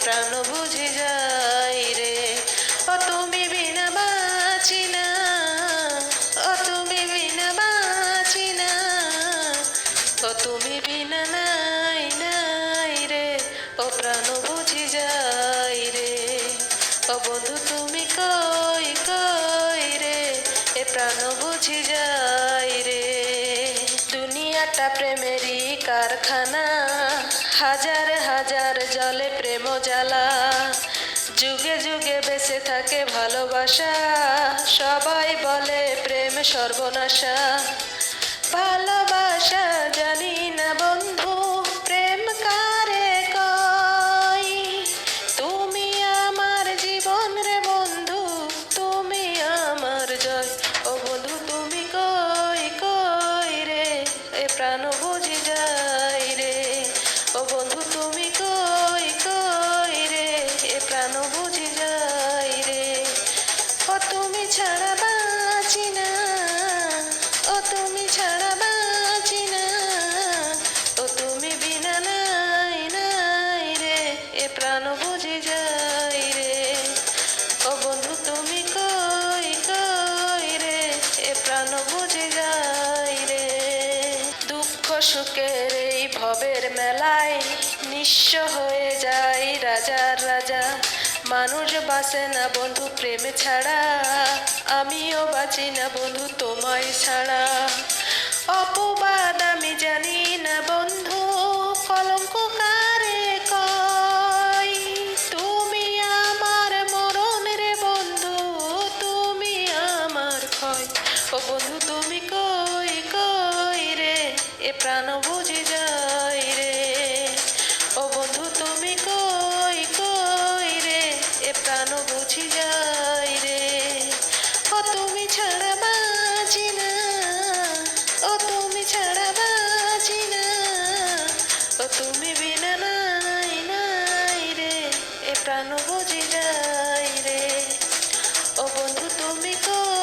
প্রাণ বুঝি যাই রে। ও তুমি বিনা বাঁচি না, ও তুমি বিনা বাঁচি না, ও তুমি বিনা নাই নাই রে। ও প্রাণ বুঝি যাই রে। ও বন্ধু তুমি কই কই রে, এ প্রাণ বুঝি যাই রে। দুনিয়াটা প্রেমেরই কারখানা, হাজার হাজার জলে প্রেম জ্বালা, যুগে যুগে বেঁচে থাকে ভালোবাসা, সবাই বলে প্রেম সর্বনাশা। ভালোবাসা জানি না বন্ধু, প্রেম কারে কয়, তুমি আমার জীবন রে বন্ধু, তুমি আমার জয়। ও বন্ধু তুমি কই কই রে, এ প্রাণ বুঝি যাই রে। ও বন্ধু তুমি কই কই রে, এ প্রাণ বুঝি যাই রে। ও তুমি ছাড়া বাঁচি না, ও তুমি ছাড়া বাঁচি না, ও তুমি বিনা নাই নাই রে, এ প্রাণ বুঝি যাই রে। ও বন্ধু তুমি কই কই রে, এ প্রাণ বুঝি যাই রে। দুঃখ সুখের এই ভবের মেলায় নিঃস্ব হয়ে যায় রাজার রাজা। মানুষ বাঁচে না বন্ধু প্রেম ছাড়া, আমিও বাঁচি না বন্ধু তোমায় ছাড়া। অপবাদ আমি জানি না বন্ধু, কলঙ্ক কারে কয়, তুমি আমার মরণ রে বন্ধু, তুমি আমার ক্ষয়। ও বন্ধু তুমি কই কই রে, এ প্রাণ বুঝি যাই রে। ও বন্ধু তুমি কই কই রে, এ প্রাণ বুঝি যাই রে। ও তুমি ছাড়া বাঁচি না, ও তুমি ছাড়া বাঁচি না, ও তুমি বিনা নাই নাই রে, এ প্রাণ বুঝি যাই রে। ও বন্ধু তুমি কই